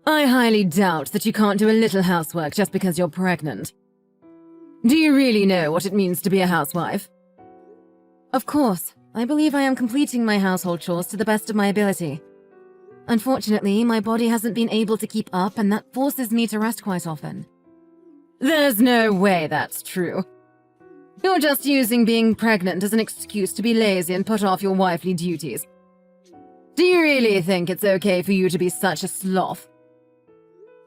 I highly doubt that you can't do a little housework just because you're pregnant. Do you really know what it means to be a housewife? Of course. I believe I am completing my household chores to the best of my ability. Unfortunately, my body hasn't been able to keep up, and that forces me to rest quite often. There's no way that's true. You're just using being pregnant as an excuse to be lazy and put off your wifely duties. Do you really think it's okay for you to be such a sloth?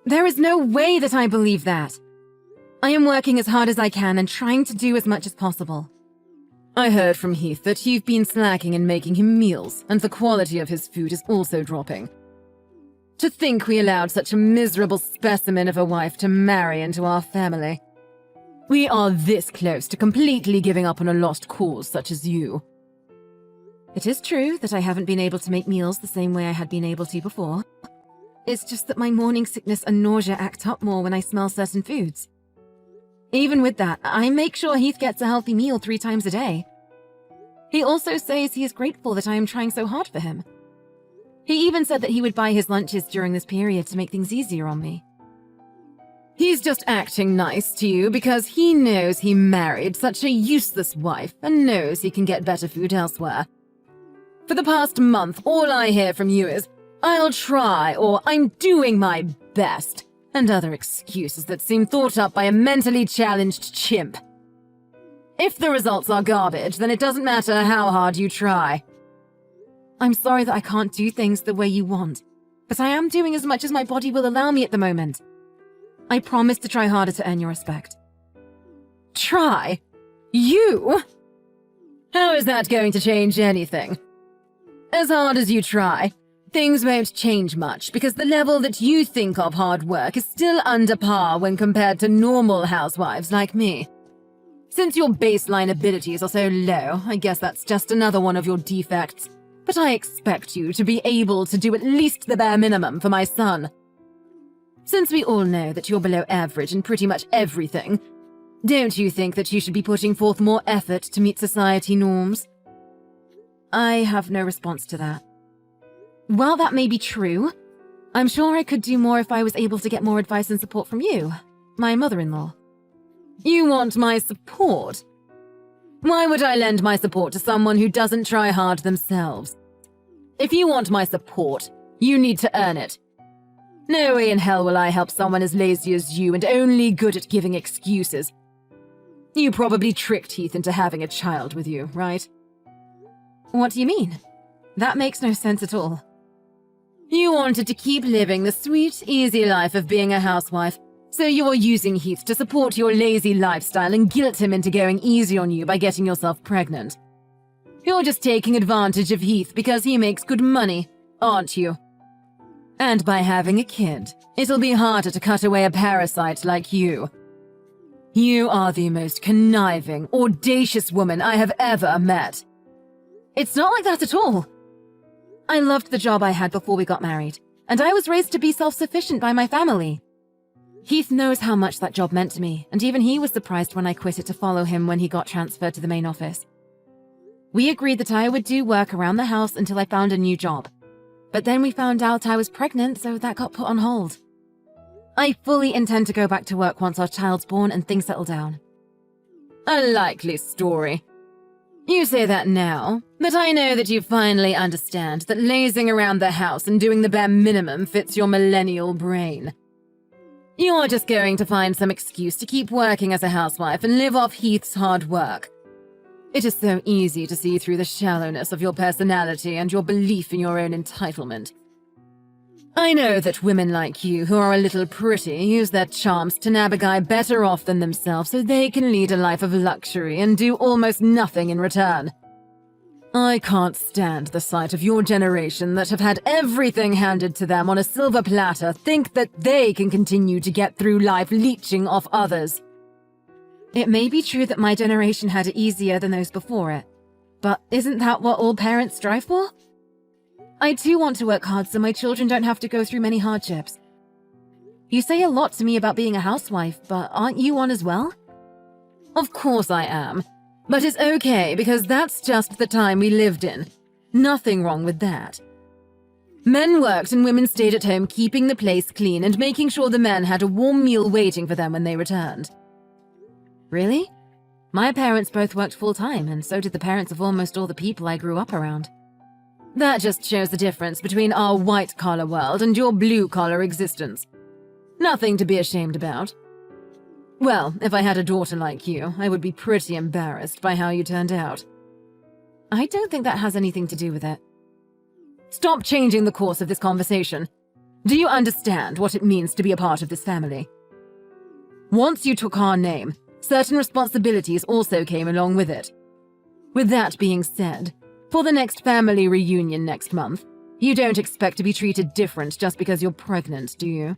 There is no way that I believe that. I am working as hard as I can and trying to do as much as possible. I heard from Heath that you've been slacking in making him meals, and the quality of his food is also dropping. To think we allowed such a miserable specimen of a wife to marry into our family. We are this close to completely giving up on a lost cause such as you. It is true that I haven't been able to make meals the same way I had been able to before. It's just that my morning sickness and nausea act up more when I smell certain foods. Even with that, I make sure Heath gets a healthy meal 3 times a day. He also says he is grateful that I am trying so hard for him. He even said that he would buy his lunches during this period to make things easier on me. He's just acting nice to you because he knows he married such a useless wife and knows he can get better food elsewhere. For the past month, all I hear from you is, "I'll try," or "I'm doing my best," and other excuses that seem thought up by a mentally challenged chimp. If the results are garbage, then it doesn't matter how hard you try. I'm sorry that I can't do things the way you want, but I am doing as much as my body will allow me at the moment. I promise to try harder to earn your respect. Try? You? How is that going to change anything? As hard as you try, things won't change much because the level that you think of hard work is still under par when compared to normal housewives like me. Since your baseline abilities are so low, I guess that's just another one of your defects. But I expect you to be able to do at least the bare minimum for my son. Since we all know that you're below average in pretty much everything, don't you think that you should be putting forth more effort to meet society norms? I have no response to that. While that may be true, I'm sure I could do more if I was able to get more advice and support from you, my mother-in-law. You want my support? Why would I lend my support to someone who doesn't try hard themselves? If you want my support, you need to earn it. No way in hell will I help someone as lazy as you and only good at giving excuses. You probably tricked Heath into having a child with you, right? What do you mean? That makes no sense at all. You wanted to keep living the sweet, easy life of being a housewife, so you're using Heath to support your lazy lifestyle and guilt him into going easy on you by getting yourself pregnant. You're just taking advantage of Heath because he makes good money, aren't you? And by having a kid, it'll be harder to cut away a parasite like you. You are the most conniving, audacious woman I have ever met. It's not like that at all. I loved the job I had before we got married, and I was raised to be self-sufficient by my family. Heath knows how much that job meant to me, and even he was surprised when I quit it to follow him when he got transferred to the main office. We agreed that I would do work around the house until I found a new job. But then we found out I was pregnant, so that got put on hold. I fully intend to go back to work once our child's born and things settle down. A likely story. You say that now, but I know that you finally understand that lazing around the house and doing the bare minimum fits your millennial brain. You're just going to find some excuse to keep working as a housewife and live off Heath's hard work. It is so easy to see through the shallowness of your personality and your belief in your own entitlement. I know that women like you who are a little pretty use their charms to nab a guy better off than themselves so they can lead a life of luxury and do almost nothing in return. I can't stand the sight of your generation that have had everything handed to them on a silver platter think that they can continue to get through life leeching off others. It may be true that my generation had it easier than those before it, but isn't that what all parents strive for? I too want to work hard so my children don't have to go through many hardships. You say a lot to me about being a housewife, but aren't you one as well? Of course I am, but it's okay because that's just the time we lived in. Nothing wrong with that. Men worked and women stayed at home, keeping the place clean and making sure the men had a warm meal waiting for them when they returned. Really? My parents both worked full-time, and so did the parents of almost all the people I grew up around. That just shows the difference between our white-collar world and your blue-collar existence. Nothing to be ashamed about. Well, if I had a daughter like you, I would be pretty embarrassed by how you turned out. I don't think that has anything to do with it. Stop changing the course of this conversation. Do you understand what it means to be a part of this family? Once you took our name, certain responsibilities also came along with it. With that being said, for the next family reunion next month, you don't expect to be treated different just because you're pregnant, do you?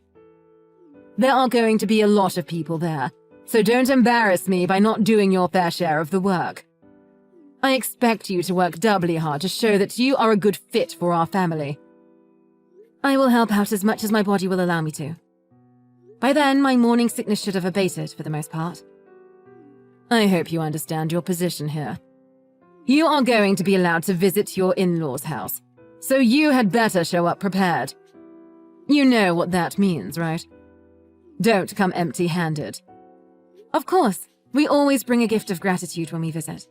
There are going to be a lot of people there, so don't embarrass me by not doing your fair share of the work. I expect you to work doubly hard to show that you are a good fit for our family. I will help out as much as my body will allow me to. By then, my morning sickness should have abated for the most part. I hope you understand your position here. You are going to be allowed to visit your in-laws' house, so you had better show up prepared. You know what that means, right? Don't come empty-handed. Of course, we always bring a gift of gratitude when we visit.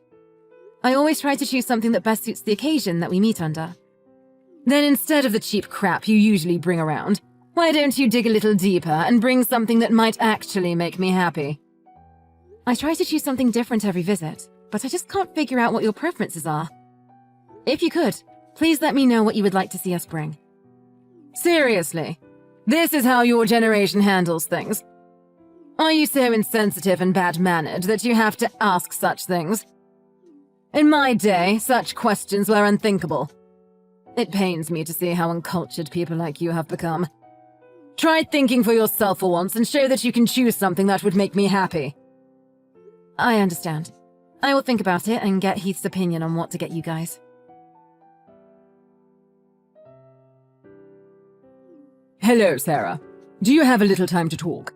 I always try to choose something that best suits the occasion that we meet under. Then instead of the cheap crap you usually bring around, why don't you dig a little deeper and bring something that might actually make me happy? I try to choose something different every visit, but I just can't figure out what your preferences are. If you could, please let me know what you would like to see us bring. Seriously, this is how your generation handles things? Are you so insensitive and bad-mannered that you have to ask such things? In my day, such questions were unthinkable. It pains me to see how uncultured people like you have become. Try thinking for yourself for once and show that you can choose something that would make me happy. I understand. I will think about it and get Heath's opinion on what to get you guys. Hello, Sarah. Do you have a little time to talk?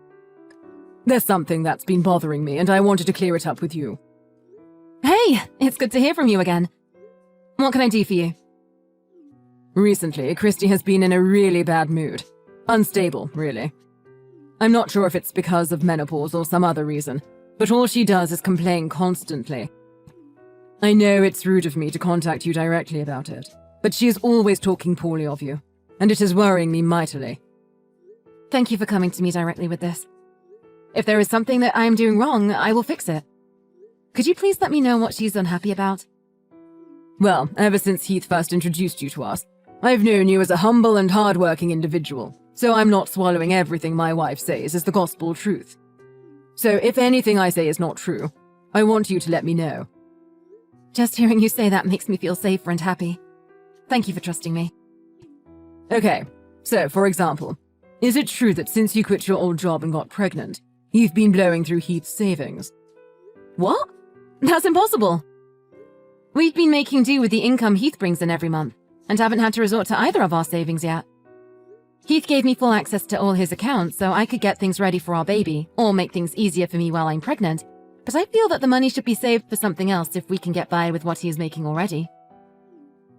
There's something that's been bothering me, and I wanted to clear it up with you. Hey, it's good to hear from you again. What can I do for you? Recently, Christy has been in a really bad mood. Unstable, really. I'm not sure if it's because of menopause or some other reason, but all she does is complain constantly. I know it's rude of me to contact you directly about it, but she is always talking poorly of you, and it is worrying me mightily. Thank you for coming to me directly with this. If there is something that I am doing wrong, I will fix it. Could you please let me know what she's unhappy about? Well, ever since Heath first introduced you to us, I've known you as a humble and hard-working individual, so I'm not swallowing everything my wife says as the gospel truth. So if anything I say is not true, I want you to let me know. Just hearing you say that makes me feel safer and happy. Thank you for trusting me. Okay, so for example, is it true that since you quit your old job and got pregnant, you've been blowing through Heath's savings? What? That's impossible. We've been making do with the income Heath brings in every month, and haven't had to resort to either of our savings yet. Heath gave me full access to all his accounts so I could get things ready for our baby, or make things easier for me while I'm pregnant, but I feel that the money should be saved for something else if we can get by with what he is making already.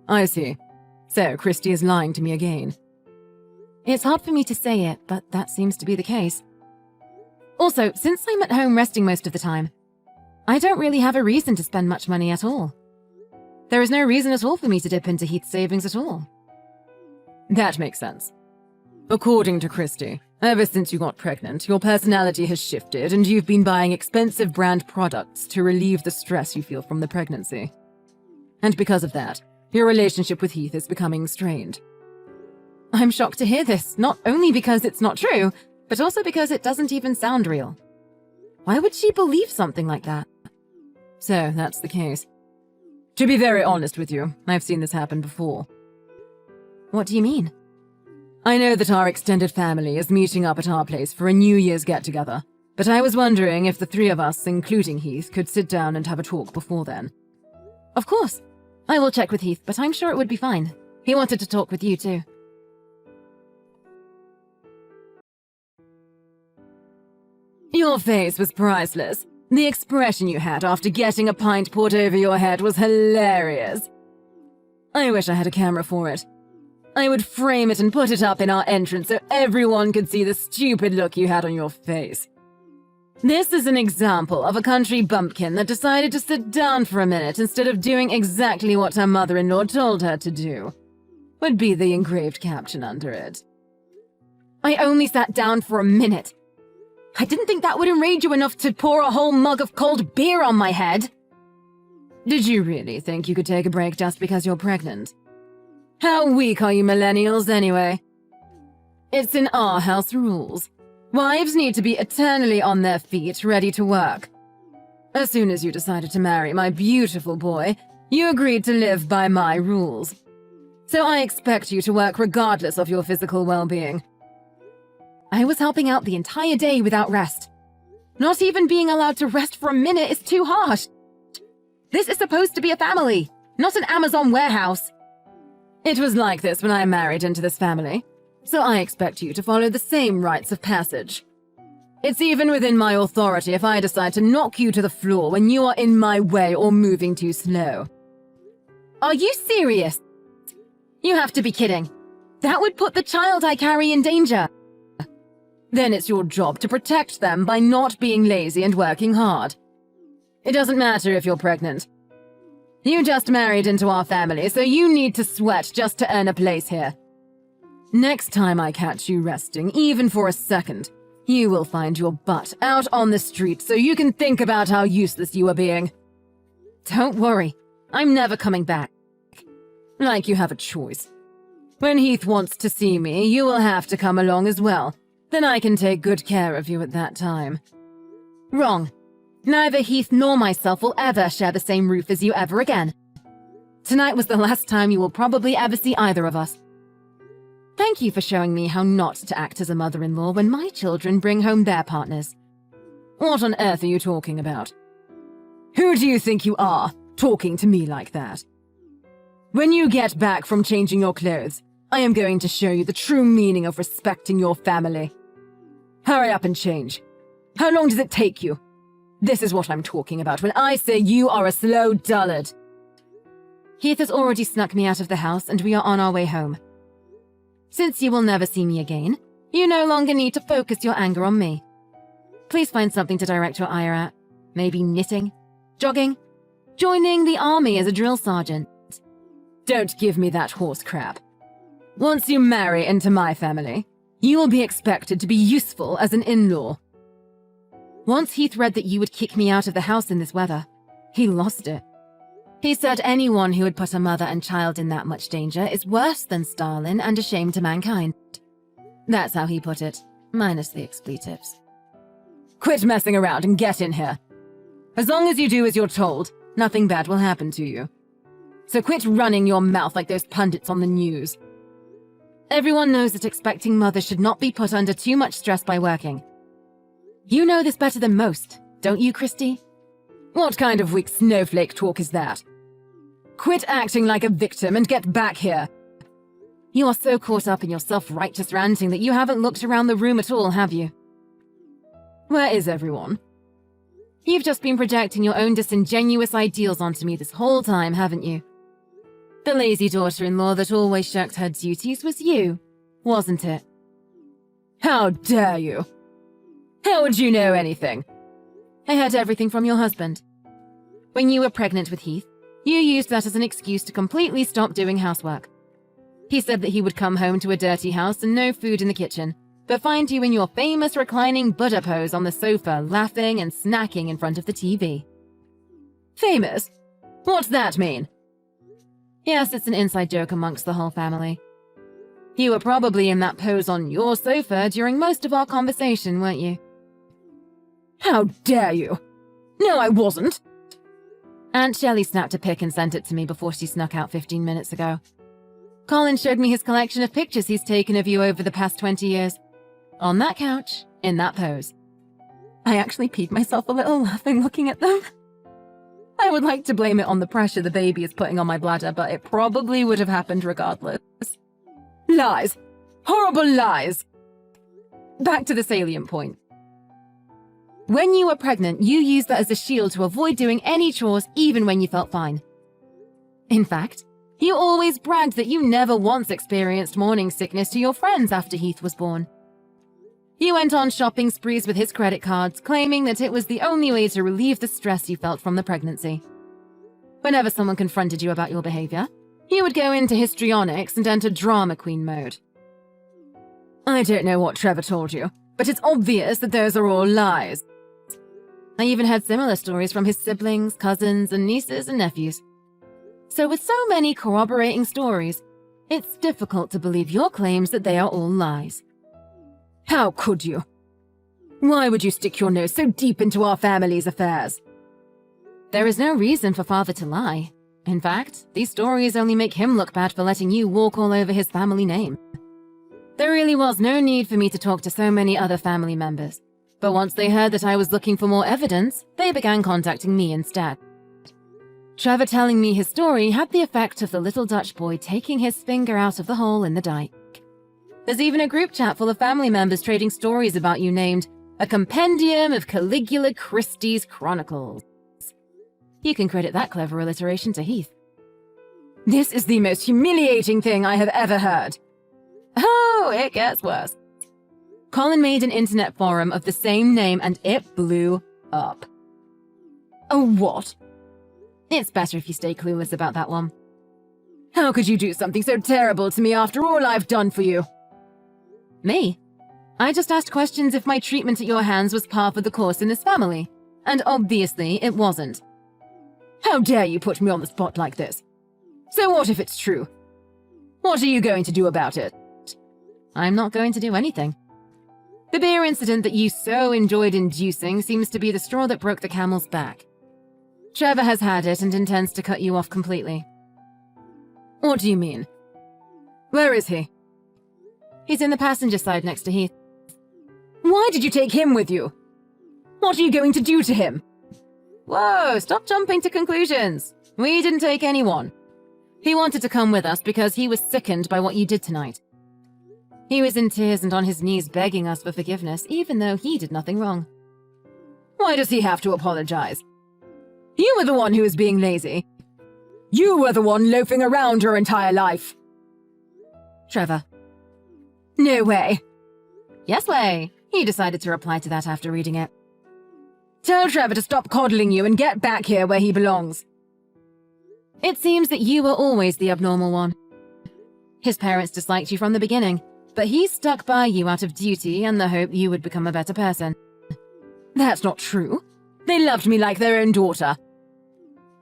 I see. So Christy is lying to me again. It's hard for me to say it, but that seems to be the case. Also, since I'm at home resting most of the time, I don't really have a reason to spend much money at all. There is no reason at all for me to dip into Heath's savings at all. That makes sense. According to Christy, ever since you got pregnant, your personality has shifted and you've been buying expensive brand products to relieve the stress you feel from the pregnancy. And because of that, your relationship with Heath is becoming strained. I'm shocked to hear this, not only because it's not true, but also because it doesn't even sound real. Why would she believe something like that? So, that's the case. To be very honest with you, I've seen this happen before. What do you mean? I know that our extended family is meeting up at our place for a New Year's get-together, but I was wondering if the three of us, including Heath, could sit down and have a talk before then. Of course. I will check with Heath, but I'm sure it would be fine. He wanted to talk with you too. Your face was priceless. The expression you had after getting a pint poured over your head was hilarious. I wish I had a camera for it. I would frame it and put it up in our entrance so everyone could see the stupid look you had on your face. This is an example of a country bumpkin that decided to sit down for a minute instead of doing exactly what her mother-in-law told her to do. Would be the engraved caption under it. I only sat down for a minute. I didn't think that would enrage you enough to pour a whole mug of cold beer on my head. Did you really think you could take a break just because you're pregnant? How weak are you millennials anyway? It's in our house rules. Wives need to be eternally on their feet, ready to work. As soon as you decided to marry my beautiful boy, you agreed to live by my rules. So I expect you to work regardless of your physical well-being. I was helping out the entire day without rest. Not even being allowed to rest for a minute is too harsh. This is supposed to be a family, not an Amazon warehouse. It was like this when I married into this family, so I expect you to follow the same rites of passage. It's even within my authority if I decide to knock you to the floor when you are in my way or moving too slow. Are you serious? You have to be kidding. That would put the child I carry in danger. Then it's your job to protect them by not being lazy and working hard. It doesn't matter if you're pregnant. You just married into our family, so you need to sweat just to earn a place here. Next time I catch you resting, even for a second, you will find your butt out on the street so you can think about how useless you are being. Don't worry, I'm never coming back. Like you have a choice. When Heath wants to see me, you will have to come along as well. Then I can take good care of you at that time. Wrong. Neither Heath nor myself will ever share the same roof as you ever again. Tonight was the last time you will probably ever see either of us. Thank you for showing me how not to act as a mother-in-law when my children bring home their partners. What on earth are you talking about? Who do you think you are, talking to me like that? When you get back from changing your clothes, I am going to show you the true meaning of respecting your family. Hurry up and change. How long does it take you? This is what I'm talking about when I say you are a slow dullard. Heath has already snuck me out of the house and we are on our way home. Since you will never see me again, you no longer need to focus your anger on me. Please find something to direct your ire at. Maybe knitting, jogging, joining the army as a drill sergeant. Don't give me that horse crap. Once you marry into my family, you will be expected to be useful as an in-law. Once Heath read that you would kick me out of the house in this weather, he lost it. He said anyone who would put a mother and child in that much danger is worse than Stalin and a shame to mankind. That's how he put it, minus the expletives. Quit messing around and get in here. As long as you do as you're told, nothing bad will happen to you. So quit running your mouth like those pundits on the news. Everyone knows that expecting mothers should not be put under too much stress by working. You know this better than most, don't you, Christy? What kind of weak snowflake talk is that? Quit acting like a victim and get back here. You are so caught up in your self-righteous ranting that you haven't looked around the room at all, have you? Where is everyone? You've just been projecting your own disingenuous ideals onto me this whole time, haven't you? The lazy daughter-in-law that always shirked her duties was you, wasn't it? How dare you? How would you know anything? I heard everything from your husband. When you were pregnant with Heath, you used that as an excuse to completely stop doing housework. He said that he would come home to a dirty house and no food in the kitchen, but find you in your famous reclining Buddha pose on the sofa, laughing and snacking in front of the TV. Famous? What's that mean? Yes, it's an inside joke amongst the whole family. You were probably in that pose on your sofa during most of our conversation, weren't you? How dare you? No, I wasn't. Aunt Shelley snapped a pic and sent it to me before she snuck out 15 minutes ago. Colin showed me his collection of pictures he's taken of you over the past 20 years. On that couch, in that pose. I actually peed myself a little laughing looking at them. I would like to blame it on the pressure the baby is putting on my bladder, but it probably would have happened regardless. Lies. Horrible lies. Back to the salient point. When you were pregnant, you used that as a shield to avoid doing any chores even when you felt fine. In fact, You always bragged that you never once experienced morning sickness to your friends after Heath was born. You went on shopping sprees with his credit cards, claiming that it was the only way to relieve the stress you felt from the pregnancy. Whenever someone confronted you about your behavior, you would go into histrionics and enter drama queen mode. I don't know what Trevor told you, but it's obvious that those are all lies. I even heard similar stories from his siblings, cousins, and nieces and nephews. So with so many corroborating stories, it's difficult to believe your claims that they are all lies. How could you? Why would you stick your nose so deep into our family's affairs? There is no reason for Father to lie. In fact, these stories only make him look bad for letting you walk all over his family name. There really was no need for me to talk to so many other family members, but once they heard that I was looking for more evidence, they began contacting me instead. Trevor telling me his story had the effect of the little Dutch boy taking his finger out of the hole in the dike. There's even a group chat full of family members trading stories about you named A Compendium of Caligula Christie's Chronicles. You can credit that clever alliteration to Heath. This is the most humiliating thing I have ever heard. Oh, it gets worse. Colin made an internet forum of the same name and it blew up. Oh, what? It's better if you stay clueless about that one. How could you do something so terrible to me after all I've done for you? Me? I just asked questions if my treatment at your hands was par for the course in this family, and obviously it wasn't. How dare you put me on the spot like this? So what if it's true? What are you going to do about it? I'm not going to do anything. The beer incident that you so enjoyed inducing seems to be the straw that broke the camel's back. Trevor has had it and intends to cut you off completely. What do you mean? Where is he? He's in the passenger side next to Heath. Why did you take him with you? What are you going to do to him? Whoa, stop jumping to conclusions. We didn't take anyone. He wanted to come with us because he was sickened by what you did tonight. He was in tears and on his knees begging us for forgiveness, even though he did nothing wrong. Why does he have to apologize? You were the one who was being lazy. You were the one loafing around your entire life. Trevor. No way. Yes way. He decided to reply to that after reading it. Tell Trevor to stop coddling you and get back here where he belongs. It seems that you were always the abnormal one. His parents disliked you from the beginning, but he stuck by you out of duty and the hope you would become a better person. That's not true. They loved me like their own daughter.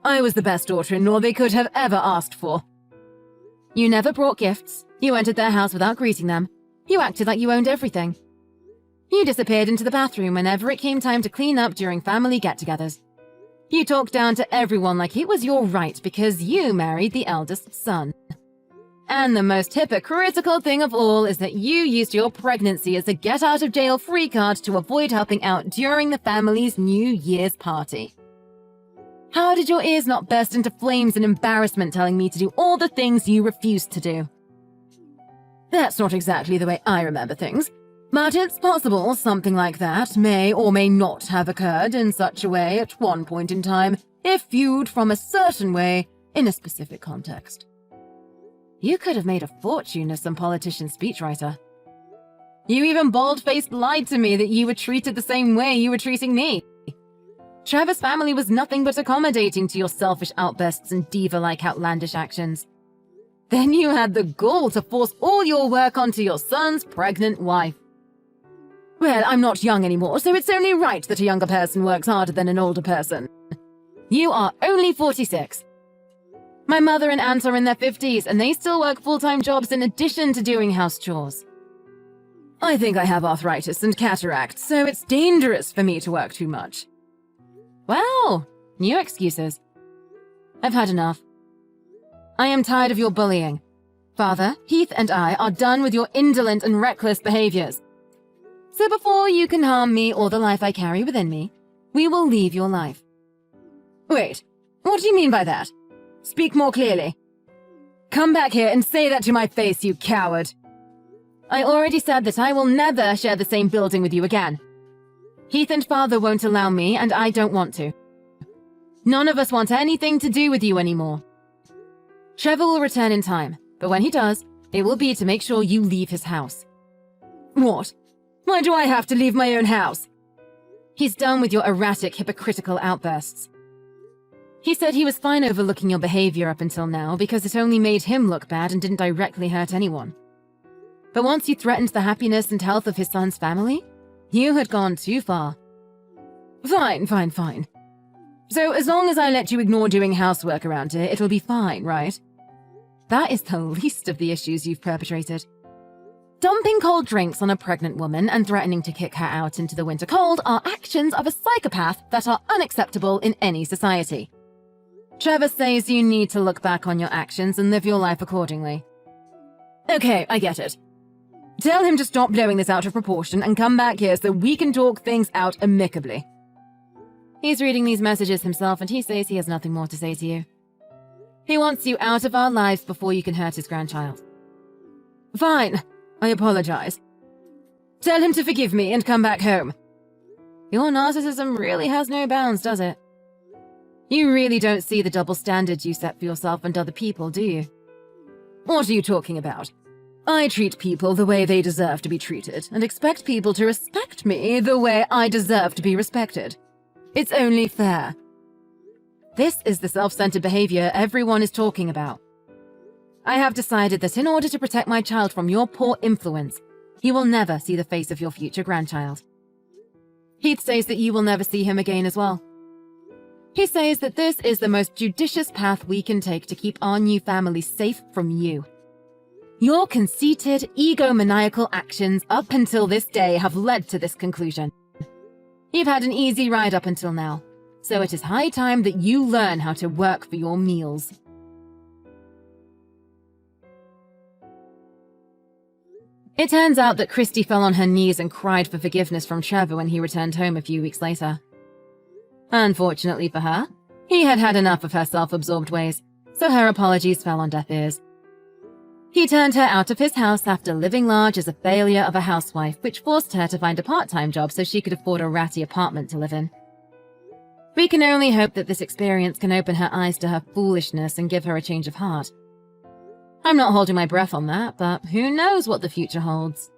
I was the best daughter-in-law they could have ever asked for. You never brought gifts. You entered their house without greeting them. You acted like you owned everything. You disappeared into the bathroom whenever it came time to clean up during family get-togethers. You talked down to everyone like it was your right because you married the eldest son. And the most hypocritical thing of all is that you used your pregnancy as a get-out-of-jail-free card to avoid helping out during the family's New Year's party. How did your ears not burst into flames in embarrassment telling me to do all the things you refused to do? That's not exactly the way I remember things, but it's possible something like that may or may not have occurred in such a way at one point in time if viewed from a certain way in a specific context. You could have made a fortune as some politician speechwriter. You even bald-faced lied to me that you were treated the same way you were treating me. Trevor's family was nothing but accommodating to your selfish outbursts and diva-like outlandish actions. Then you had the gall to force all your work onto your son's pregnant wife. Well, I'm not young anymore, so it's only right that a younger person works harder than an older person. You are only 46. My mother and aunt are in their 50s, and they still work full-time jobs in addition to doing house chores. I think I have arthritis and cataracts, so it's dangerous for me to work too much. Well, new excuses. I've had enough. I am tired of your bullying. Father, Heath and I are done with your indolent and reckless behaviors. So before you can harm me or the life I carry within me, we will leave your life. Wait, what do you mean by that? Speak more clearly. Come back here and say that to my face, you coward. I already said that I will never share the same building with you again. Heath and Father won't allow me, and I don't want to. None of us want anything to do with you anymore. Trevor will return in time, but when he does, it will be to make sure you leave his house. What? Why do I have to leave my own house? He's done with your erratic, hypocritical outbursts. He said he was fine overlooking your behavior up until now because it only made him look bad and didn't directly hurt anyone. But once you threatened the happiness and health of his son's family, you had gone too far. Fine. So as long as I let you ignore doing housework around here, it'll be fine, right? That is the least of the issues you've perpetrated. Dumping cold drinks on a pregnant woman and threatening to kick her out into the winter cold are actions of a psychopath that are unacceptable in any society. Trevor says you need to look back on your actions and live your life accordingly. Okay, I get it. Tell him to stop blowing this out of proportion and come back here so we can talk things out amicably. He's reading these messages himself and he says he has nothing more to say to you. He wants you out of our lives before you can hurt his grandchild. Fine. I apologize. Tell him to forgive me and come back home. Your narcissism really has no bounds, does it? You really don't see the double standards you set for yourself and other people, do you? What are you talking about? I treat people the way they deserve to be treated and expect people to respect me the way I deserve to be respected. It's only fair. This is the self-centered behavior everyone is talking about. I have decided that in order to protect my child from your poor influence, he will never see the face of your future grandchild. Heath says that you will never see him again as well. He says that this is the most judicious path we can take to keep our new family safe from you. Your conceited, egomaniacal actions up until this day have led to this conclusion. You've had an easy ride up until now, so it is high time that you learn how to work for your meals. It turns out that Christy fell on her knees and cried for forgiveness from Trevor when he returned home a few weeks later. Unfortunately for her, he had had enough of her self-absorbed ways, so her apologies fell on deaf ears. He turned her out of his house after living large as a failure of a housewife, which forced her to find a part-time job so she could afford a ratty apartment to live in. We can only hope that this experience can open her eyes to her foolishness and give her a change of heart. I'm not holding my breath on that, but who knows what the future holds.